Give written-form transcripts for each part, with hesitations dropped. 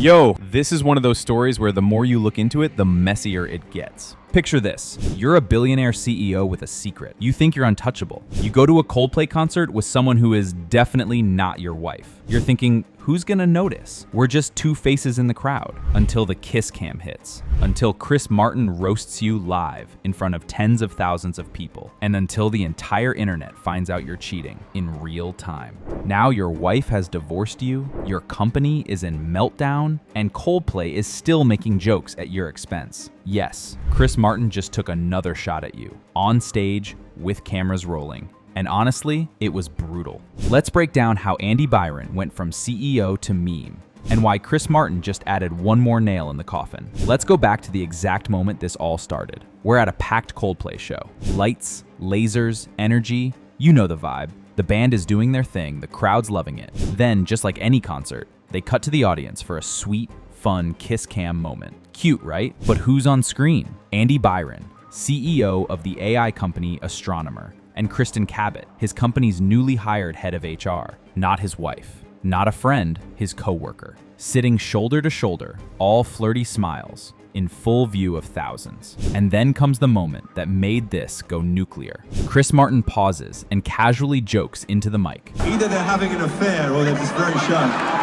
Yo, this is one of those stories where the more you look into it, the messier it gets. Picture this. You're a billionaire CEO with a secret. You think you're untouchable. You go to a Coldplay concert with someone who is definitely not your wife. You're thinking, who's gonna notice? We're just two faces in the crowd. Until the kiss cam hits. Until Chris Martin roasts you live in front of tens of thousands of people. And until the entire internet finds out you're cheating in real time. Now your wife has divorced you, your company is in meltdown, and Coldplay is still making jokes at your expense. Yes, Chris Martin just took another shot at you, on stage, with cameras rolling. And honestly, it was brutal. Let's break down how Andy Byron went from CEO to meme, and why Chris Martin just added one more nail in the coffin. Let's go back to the exact moment this all started. We're at a packed Coldplay show. Lights, lasers, energy, you know the vibe. The band is doing their thing, the crowd's loving it. Then, just like any concert, they cut to the audience for a sweet, fun kiss cam moment. Cute, right? But who's on screen? Andy Byron, CEO of the AI company Astronomer, and Kristen Cabot, his company's newly hired head of HR, not his wife, not a friend, his coworker, sitting shoulder to shoulder, all flirty smiles, in full view of thousands. And then comes the moment that made this go nuclear. Chris Martin pauses and casually jokes into the mic. Either they're having an affair or they're just very shy.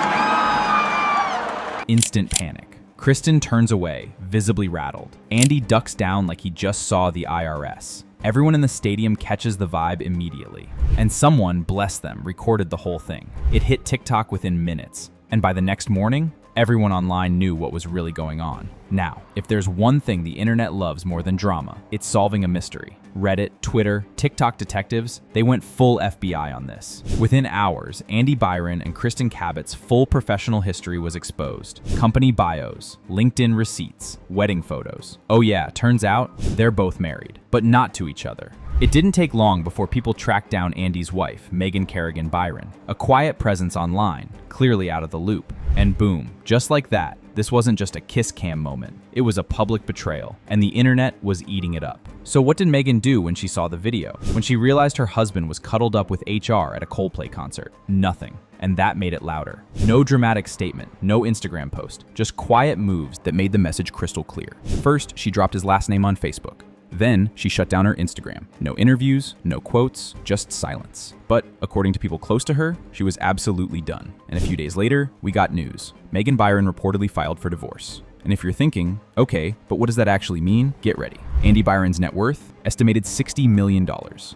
Instant panic. Kristen turns away, visibly rattled. Andy ducks down like he just saw the IRS. Everyone in the stadium catches the vibe immediately. And someone, bless them, recorded the whole thing. It hit TikTok within minutes. And by the next morning, everyone online knew what was really going on. Now, if there's one thing the internet loves more than drama, it's solving a mystery. Reddit, Twitter, TikTok detectives, they went full FBI on this. Within hours, Andy Byron and Kristen Cabot's full professional history was exposed. Company bios, LinkedIn receipts, wedding photos. Oh yeah, turns out they're both married, but not to each other. It didn't take long before people tracked down Andy's wife, Megan Kerrigan Byron, a quiet presence online, clearly out of the loop. And boom, just like that, this wasn't just a kiss cam moment. It was a public betrayal, and the internet was eating it up. So what did Megan do when she saw the video? When she realized her husband was cuddled up with HR at a Coldplay concert? Nothing. And that made it louder. No dramatic statement, no Instagram post, just quiet moves that made the message crystal clear. First, she dropped his last name on Facebook. Then, she shut down her Instagram. No interviews, no quotes, just silence. But according to people close to her, she was absolutely done. And a few days later, we got news. Megan Byron reportedly filed for divorce. And if you're thinking, okay, but what does that actually mean? Get ready. Andy Byron's net worth, estimated $60 million.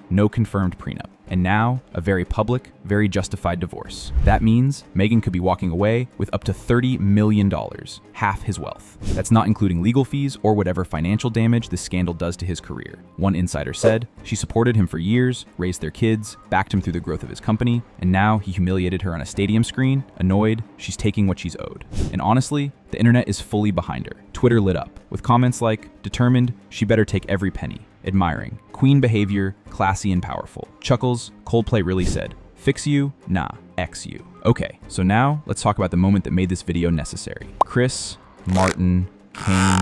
No confirmed prenup. And now, a very public, very justified divorce. That means Megan could be walking away with up to $30 million, half his wealth. That's not including legal fees or whatever financial damage this scandal does to his career. One insider said, she supported him for years, raised their kids, backed him through the growth of his company, and now he humiliated her on a stadium screen. Annoyed, she's taking what she's owed. And honestly, the internet is fully behind her. Twitter lit up, with comments like, determined, she better take every penny. Admiring, queen behavior, classy and powerful. Chuckles, Coldplay really said, fix you, nah, X you. Okay, so now let's talk about the moment that made this video necessary. Chris Martin came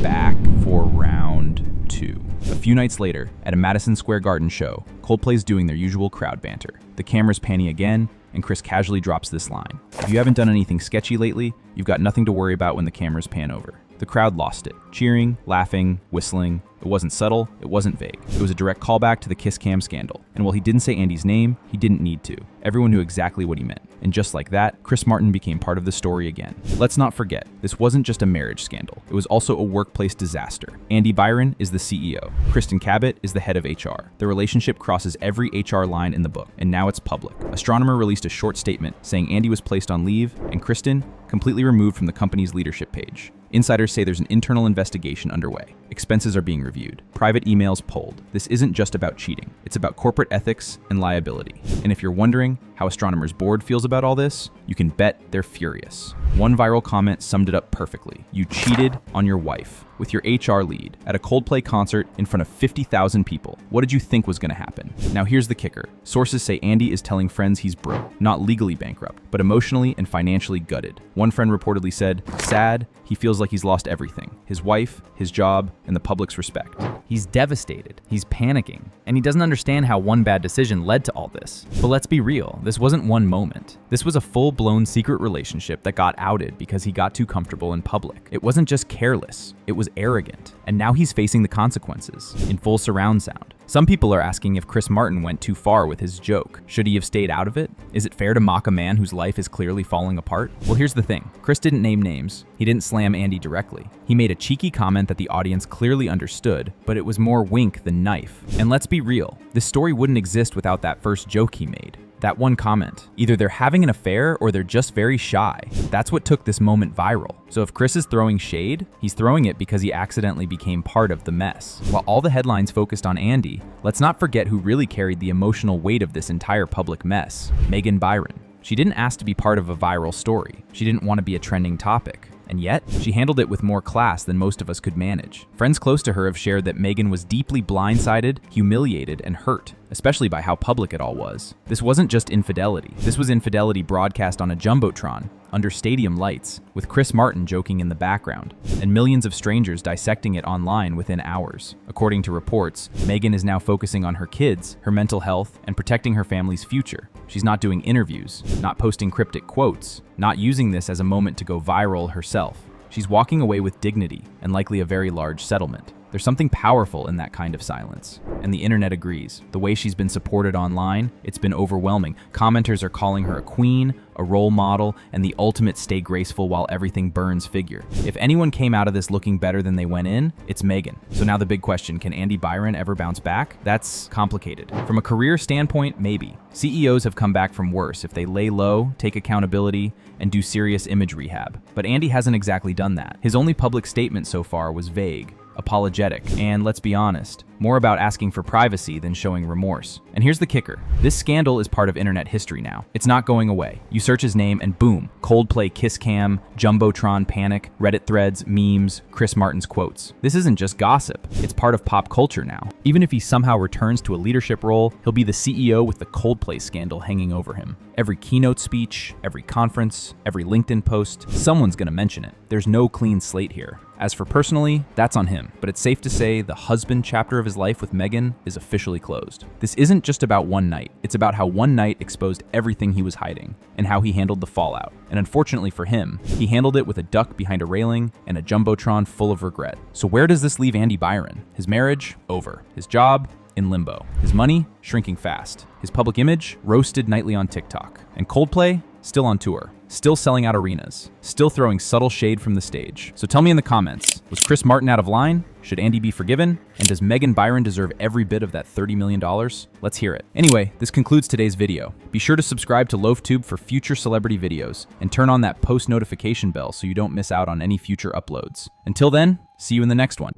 back for round 2. A few nights later, at a Madison Square Garden show, Coldplay's doing their usual crowd banter. The camera's panning again, and Chris casually drops this line. If you haven't done anything sketchy lately, you've got nothing to worry about when the cameras pan over. The crowd lost it. Cheering, laughing, whistling. It wasn't subtle, it wasn't vague. It was a direct callback to the kiss cam scandal. And while he didn't say Andy's name, he didn't need to. Everyone knew exactly what he meant. And just like that, Chris Martin became part of the story again. Let's not forget, this wasn't just a marriage scandal. It was also a workplace disaster. Andy Byron is the CEO. Kristen Cabot is the head of HR. The relationship crosses every HR line in the book, and now it's public. Astronomer released a short statement saying Andy was placed on leave, and Kristen completely removed from the company's leadership page. Insiders say there's an internal investigation underway. Expenses are being reviewed. Private emails pulled. This isn't just about cheating. It's about corporate ethics and liability. And if you're wondering how Astronomer's board feels about all this, you can bet they're furious. One viral comment summed it up perfectly. You cheated on your wife. with your HR lead at a Coldplay concert in front of 50,000 people. What did you think was going to happen? Now here's the kicker. Sources say Andy is telling friends he's broke, not legally bankrupt, but emotionally and financially gutted. One friend reportedly said, sad, he feels like he's lost everything. His wife, his job, and the public's respect. He's devastated, he's panicking, and he doesn't understand how one bad decision led to all this. But let's be real, this wasn't one moment. This was a full-blown secret relationship that got outed because he got too comfortable in public. It wasn't just careless, it was arrogant. And now he's facing the consequences in full surround sound. Some people are asking if Chris Martin went too far with his joke. Should he have stayed out of it? Is it fair to mock a man whose life is clearly falling apart? Well, here's the thing. Chris didn't name names. He didn't slam Andy directly. He made a cheeky comment that the audience clearly understood, but it was more wink than knife. And let's be real, this story wouldn't exist without that first joke he made. That one comment. Either they're having an affair or they're just very shy. That's what took this moment viral. So if Chris is throwing shade, he's throwing it because he accidentally became part of the mess. While all the headlines focused on Andy, let's not forget who really carried the emotional weight of this entire public mess. Megan Byron. She didn't ask to be part of a viral story. She didn't want to be a trending topic. And yet, she handled it with more class than most of us could manage. Friends close to her have shared that Megan was deeply blindsided, humiliated, and hurt, especially by how public it all was. This wasn't just infidelity. This was infidelity broadcast on a jumbotron, under stadium lights, with Chris Martin joking in the background, and millions of strangers dissecting it online within hours. According to reports, Megan is now focusing on her kids, her mental health, and protecting her family's future. She's not doing interviews, not posting cryptic quotes, not using this as a moment to go viral herself. She's walking away with dignity and likely a very large settlement. There's something powerful in that kind of silence, and the internet agrees. The way she's been supported online, it's been overwhelming. Commenters are calling her a queen, a role model, and the ultimate stay graceful while everything burns figure. If anyone came out of this looking better than they went in, it's Megan. So now the big question, can Andy Byron ever bounce back? That's complicated. From a career standpoint, maybe. CEOs have come back from worse if they lay low, take accountability, and do serious image rehab. But Andy hasn't exactly done that. His only public statement so far was vague, apologetic, and let's be honest, more about asking for privacy than showing remorse. And here's the kicker. This scandal is part of internet history now. It's not going away. You search his name and boom, Coldplay kiss cam, jumbotron panic, Reddit threads, memes, Chris Martin's quotes. This isn't just gossip. It's part of pop culture now. Even if he somehow returns to a leadership role, he'll be the CEO with the Coldplay scandal hanging over him. Every keynote speech, every conference, every LinkedIn post, someone's gonna mention it. There's no clean slate here. As for personally, that's on him, but it's safe to say the husband chapter of his life with Megan is officially closed. This isn't just about one night, it's about how one night exposed everything he was hiding, and how he handled the fallout. And unfortunately for him, he handled it with a duck behind a railing and a jumbotron full of regret. So where does this leave Andy Byron? His marriage? Over. His job? In limbo. His money? Shrinking fast. His public image? Roasted nightly on TikTok. And Coldplay? Still on tour. Still selling out arenas. Still throwing subtle shade from the stage. So tell me in the comments, was Chris Martin out of line? Should Andy be forgiven? And does Megan Byron deserve every bit of that $30 million? Let's hear it. Anyway, this concludes today's video. Be sure to subscribe to LoafTube for future celebrity videos and turn on that post notification bell so you don't miss out on any future uploads. Until then, see you in the next one.